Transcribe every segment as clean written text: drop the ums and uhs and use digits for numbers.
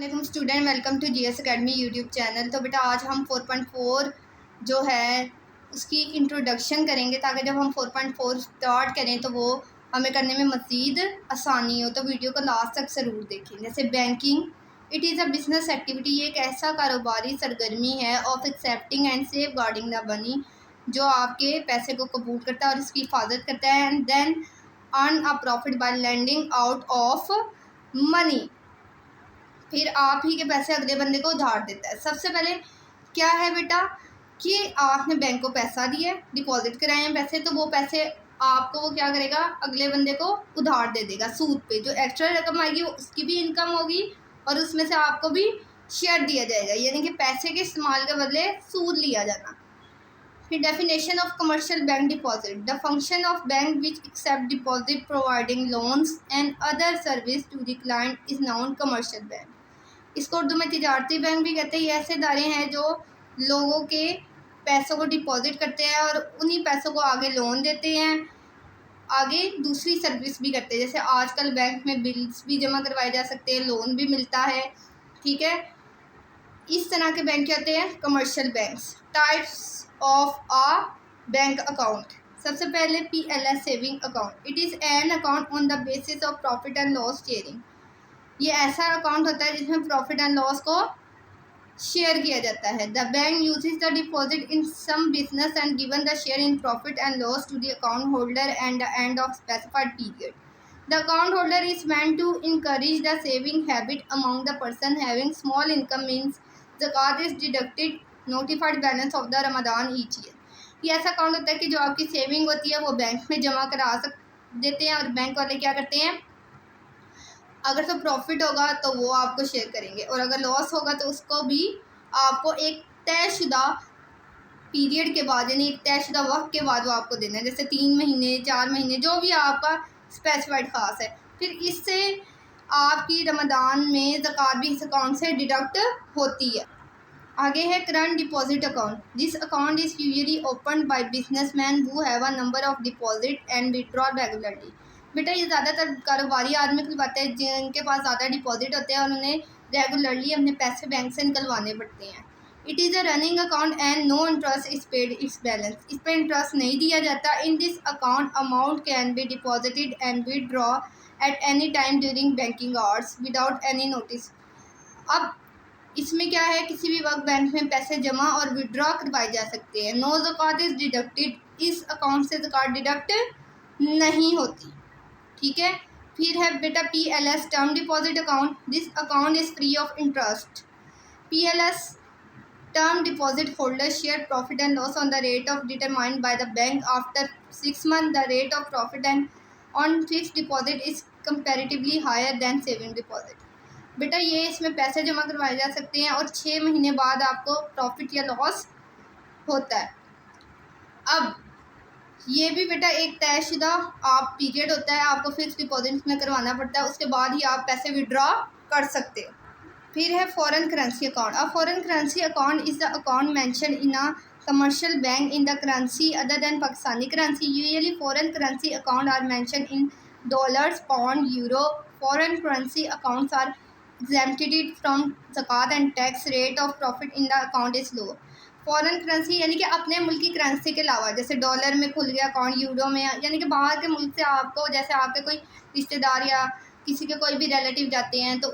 वालेकुम student, welcome to GS academy YouTube channel. तो बेटा आज हम 4.4 जो है उसकी इंट्रोडक्शन करेंगे ताकि जब हम 4.4 स्टार्ट करें तो वो हमें करने में मज़ीद आसानी हो। तो वीडियो को लास्ट तक ज़रूर देखें। जैसे banking, it is a business activity, ये एक ऐसा कारोबारी सरगर्मी है of accepting and safeguarding the money, जो आपके पैसे को कबूल करता है और इसकी हिफाजत करता है, and then earn a profit by lending out of money, फिर आप ही के पैसे अगले बंदे को उधार देता है। सबसे पहले क्या है बेटा कि आपने बैंक को पैसा दिया, डिपॉजिट कराए हैं पैसे, तो वो पैसे आपको वो क्या करेगा, अगले बंदे को उधार दे देगा सूद पे। जो एक्स्ट्रा रकम आएगी वो उसकी भी इनकम होगी और उसमें से आपको भी शेयर दिया जाएगा, यानी कि पैसे के इस्तेमाल के बदले सूद लिया जाना। फिर definition of commercial bank deposit, the function of bank which accept deposit providing loans and other service to the client is known commercial bank. इसको उर्दू में तिजारती बैंक भी कहते हैं। ये ऐसे इदारे हैं जो लोगों के पैसों को डिपॉजिट करते हैं और उन्हीं पैसों को आगे लोन देते हैं, आगे दूसरी सर्विस भी करते हैं। जैसे आजकल बैंक में बिल्स भी जमा करवाए जा सकते हैं, लोन भी मिलता है, ठीक है। इस तरह के बैंक क्या होते हैं, commercial banks. Types of a bank account, सबसे पहले PLS saving account, it is an account on the basis of profit and loss sharing. ये ऐसा अकाउंट होता है जिसमें प्रॉफिट एंड लॉस को शेयर किया जाता है। The bank uses the deposit in some business and given the share in profit and loss to the account holder and the end of specified period. The account holder is meant to encourage the saving habit among the person having small income, means ज़कात is deducted notified balance of the Ramadan each year. ये ऐसा account होता है कि जो आपकी saving होती है वो बैंक में जमा करा देते हैं और बैंक वाले क्या करते हैं, अगर तो प्रॉफिट होगा तो वो आपको शेयर करेंगे और अगर लॉस होगा तो उसको भी आपको एक तयशुदा पीरियड के बाद, यानी एक तयशुदा वक्त के बाद वो आपको देना है। जैसे 3 महीने, 4 महीने, जो भी आपका स्पेसिफाइड ख़ास है। फिर इससे आपकी रमदान में ज़कात भी इस अकाउंट से डिडक्ट होती है। आगे है current deposit account, this account is usually open by businessman who have a number of deposit and withdraw regularly. बेटा ये ज़्यादातर कारोबारी आदमी खुलवाते हैं जिनके पास ज़्यादा डिपॉजिट होते हैं और उन्हें रेगुलरली अपने पैसे बैंक से निकलवाने पड़ते हैं। It is a running account and no interest is paid its balance, इस पर इंटरेस्ट नहीं दिया जाता। In this account amount can be deposited and withdraw at any time during banking hours without any notice. अब इसमें क्या है, किसी भी वक्त बैंक में पैसे जमा और विड्रॉ करवाए जा सकते हैं। नो ज़कात इज़ डिडक्टेड, इस अकाउंट से ज़कात डिडक्ट नहीं होती, ठीक है। फिर है बेटा PLS term deposit account, this account is free of interest. PLS term deposit holder share profit and loss on the rate of determined by the bank after 6 months। The rate of profit and on fix deposit is comparatively higher than saving deposit. बेटा ये इसमें पैसे जमा करवाए जा सकते हैं और 6 महीने बाद आपको प्रॉफिट या लॉस होता है। अब ये भी बेटा एक तयशुदा आप पीरियड होता है, आपको फिक्स डिपॉजिट में करवाना पड़ता है, उसके बाद ही आप पैसे विड्रॉ कर सकते हो। फिर है foreign currency account. A foreign currency account is the account mention in a commercial bank in the currency other than Pakistani currency. Usually foreign currency account are mention in dollars, pound, euro. Foreign currency accounts are exempted from ज़कात and tax. Rate of profit in the account is low. Foreign currency यानी कि अपने मुल्क की currency के अलावा, जैसे dollar में खुल गया अकाउंट, यूरो में, यानी कि बाहर के मुल्क से आपको, जैसे आपके कोई रिश्तेदार या किसी के कोई भी रिलेटिव जाते हैं तो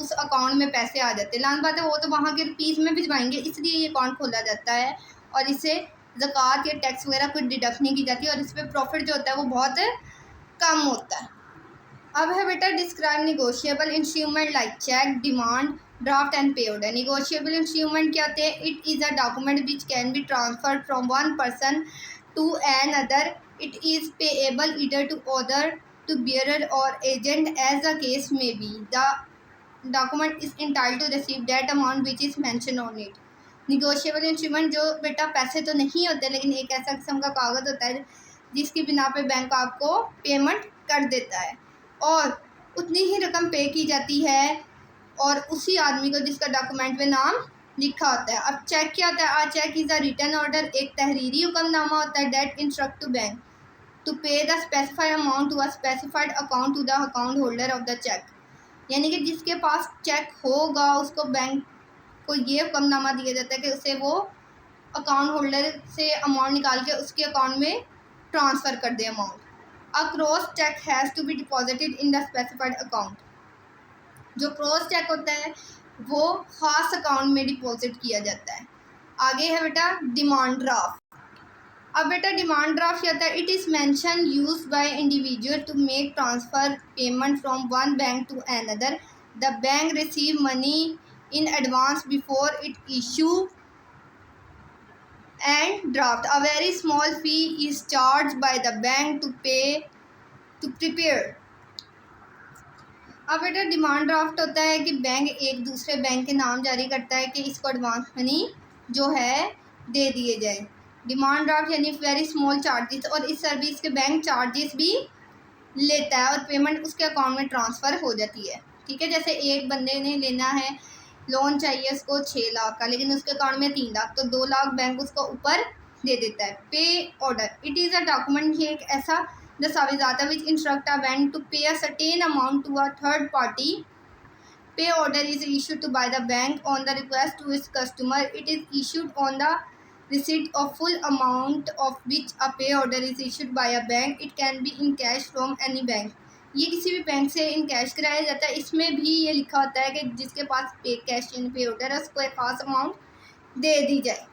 उस अकाउंट में पैसे आ जाते हैं। लान बात है वो तो वहाँ के रुपीज़ में भिजवाएंगे, इसलिए ये अकाउंट खोला जाता है और इससे ज़कात या टैक्स वगैरह कुछ डिडक्ट नहीं की जाती और इस पर प्रॉफिट जो होता है वो बहुत कम होता है। अब है बेटा describe negotiable instrument like cheque, demand draft and pay order. Negotiable instrument क्या होते हैं, it is a document which can be transferred from one person to another. It is payable either to order, to bearer or agent as the case may be. The document is entitled to receive that amount which is mention on it. Negotiable instrument जो बेटा पैसे तो नहीं होते लेकिन एक ऐसा किस्म का कागज़ होता है जिसकी बिना पे बैंक आपको पेमेंट कर देता है और उतनी ही रकम पे की जाती है और उसी आदमी को जिसका डॉक्यूमेंट में नाम लिखा होता है। अब चेक क्या होता है, ah cheque is a written order, एक तहरीरी हुक्मनामा होता है that instruct to bank to pay the specified amount to a specified account to the account holder of the cheque. यानी कि जिसके पास चेक होगा उसको बैंक को ये हुक्मनामा दिया जाता है कि उसे वो अकाउंट होल्डर से अमाउंट निकाल के उसके अकाउंट में ट्रांसफ़र कर दे amount. A cross cheque has to be deposited in the specified account. जो क्रॉस चेक होता है वो ख़ास अकाउंट में डिपॉजिट किया जाता है। आगे है बेटा डिमांड ड्राफ्ट। अब बेटा डिमांड ड्राफ्ट क्या होता है? It is mention used by individual to make transfer payment from one bank to another. The bank receive money in advance before it issue and draft. A very small fee is charged by the bank to prepare. अब बेटा demand draft होता है कि bank एक दूसरे bank के नाम जारी करता है कि इसको एडवांस मनी जो है दे दिए जाए। डिमांड ड्राफ्ट यानी वेरी स्मॉल चार्जेस, और इस सर्विस के बैंक चार्जेस भी लेता है और पेमेंट उसके अकाउंट में ट्रांसफ़र हो जाती है। ठीक है, जैसे एक बंदे ने लेना है, लोन चाहिए उसको 6 लाख का, लेकिन उसके अकाउंट में 3 लाख, तो 2 लाख बैंक उसको ऊपर दे देता है। Pay order it is a document, ये एक ऐसा दस्तावेज आता है which instruct a bank to pay a certain amount to a third party. Pay order is issued to by the bank on the request to its customer. It is issued on the receipt of full amount of which a pay order is issued by a bank. It can be in cash from any bank. ये किसी भी bank से in cash कराया जाता है। इसमें भी ये लिखा होता है कि जिसके पास पे कैश इन पे ऑर्डर है उसको एक खास अमाउंट दे दी जाए।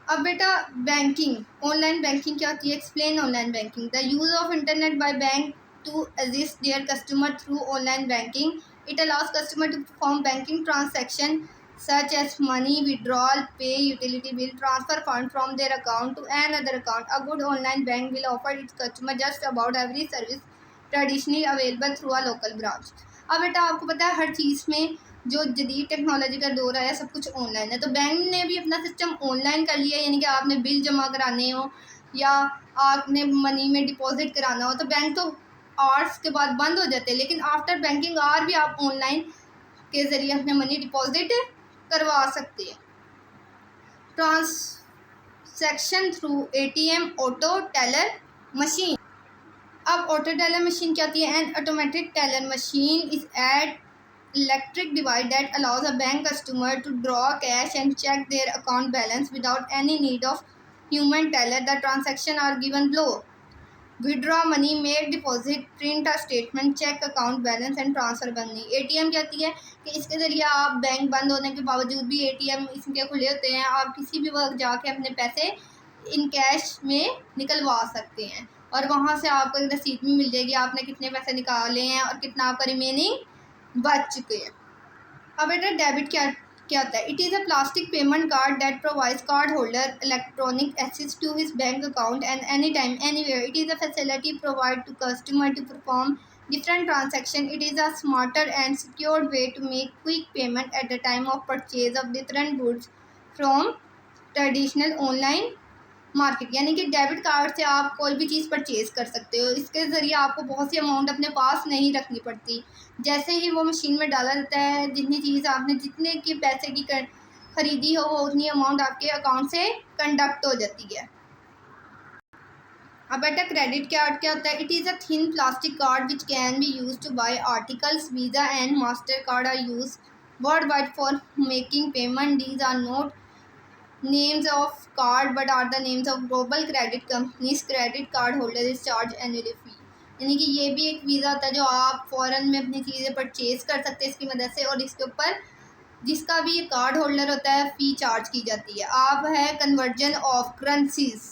अब बेटा बैंकिंग, ऑनलाइन बैंकिंग क्या होती है? Explain online banking. The use of internet by bank to assist their customer through online banking. It allows customer to perform banking transaction such as money withdrawal, pay utility bill, transfer fund from their account to another account. A good online bank will offer its customer just about every service traditionally available through a local branch. अब बेटा आपको पता है हर चीज़ में जो जदीद technology का दौर है सब कुछ ऑनलाइन है, तो बैंक ने भी अपना सिस्टम ऑनलाइन कर लिया है। यानी कि आपने बिल जमा कराने हो या आपने मनी में डिपॉजिट कराना हो तो बैंक तो आवर्स के बाद बंद हो जाते हैं, लेकिन आफ्टर बैंकिंग आवर भी आप ऑनलाइन के ज़रिए अपने मनी डिपॉजिट करवा सकते हैं। Transaction through ATM auto teller machine. अब ऑटो टेलर मशीन क्या होती है? An automatic teller machine is at electric device that allows a bank customer to draw cash and check their account balance without any need of human teller. The transaction are given below. Withdraw money, make deposit, print a statement, check account balance and transfer money. ATM कहती है कि इसके ज़रिए आप bank बंद होने के बावजूद भी एटीएम इसके खुले होते हैं, आप किसी भी वक्त जाके अपने पैसे इन कैश में निकलवा सकते हैं और वहाँ से आपको एक रसीद भी मिल जाएगी आपने कितने पैसे निकाले हैं और कितना आपका रिमेनिंग बच चुके हैं। अब बेटा डेबिट क्या होता है? It is a plastic payment card that provides card holder electronic access to his bank account and any time anywhere. It is a facility provide to customer to perform different transaction. It is a smarter and secure way to make quick payment at the time of purchase of different goods from traditional online market. यानी कि debit card से आप कोई भी चीज़ purchase कर सकते हो। इसके ज़रिए आपको बहुत सी अमाउंट अपने पास नहीं रखनी पड़ती। जैसे ही वो मशीन में डाला जाता है, जितनी चीज़ आपने जितने की पैसे की ख़रीदी हो वो उतनी अमाउंट आपके अकाउंट से कंडक्ट हो जाती है। अब बेटा क्रेडिट कार्ड क्या होता है? It is a thin plastic card which can be use to buy articles. Visa and master card are use world wide for making payment. These are not names of card but are the names of global credit companies. Credit card holder is charged annually fee. यानी कि ये भी एक visa होता है जो आप फ़ौरन में अपनी चीज़ें परचेज़ कर सकते हैं इसकी मदद से, और इसके ऊपर जिसका भी ये कार्ड होल्डर होता है फ़ी चार्ज की जाती है। आप है कन्वर्जन ऑफ करेंसीज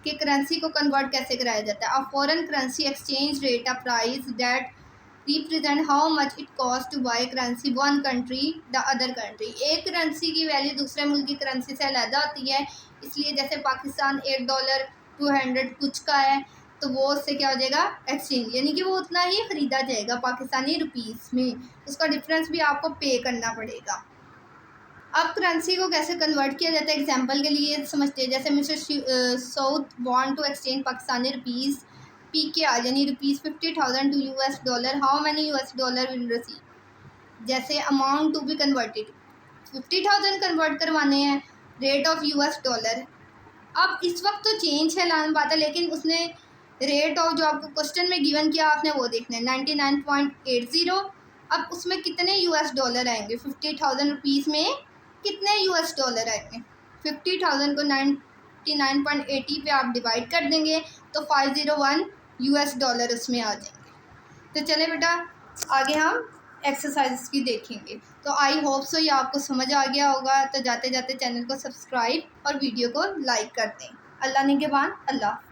कि करेंसी को कन्वर्ट कैसे कराया जाता है। अब foreign currency exchange rate a price that represent how much it cost two by currency one country the other country. एक करेंसी की वैल्यू दूसरे मुल्क की करेंसी से अलहदा होती है, इसलिए जैसे पाकिस्तान $1 200 कुछ का है तो वो उससे क्या हो जाएगा एक्सचेंज, यानी कि वो उतना ही ख़रीदा जाएगा पाकिस्तानी रुपीस में, उसका डिफरेंस भी आपको पे करना पड़ेगा। अब करेंसी को कैसे कन्वर्ट किया जाता है एग्जांपल के लिए समझते हैं। जैसे mister south want to exchange Pakistani rupees PKR यानी ₹50,000 to $, how many $, will receive. जैसे amount to be converted 50,000 convert करवाने हैं, रेट ऑफ $। अब इस वक्त तो चेंज है लान बात है, लेकिन उसने रेट ऑफ जो आपको क्वेश्चन में गिवन किया आपने वो देखना है 99.80 अब उसमें कितने US डॉलर आएंगे? 50,000 रुपीज़ में कितने US डॉलर आएंगे? 50,000 को 99.80 पे आप डिवाइड कर देंगे तो 501 US डॉलर उसमें आ जाएंगे। तो चले बेटा आगे हम एक्सरसाइज की देखेंगे। तो आई होप सो ये आपको समझ आ गया होगा। तो जाते जाते चैनल को सब्सक्राइब और वीडियो को लाइक कर दें। अल्लाह निगहबान। अल्लाह।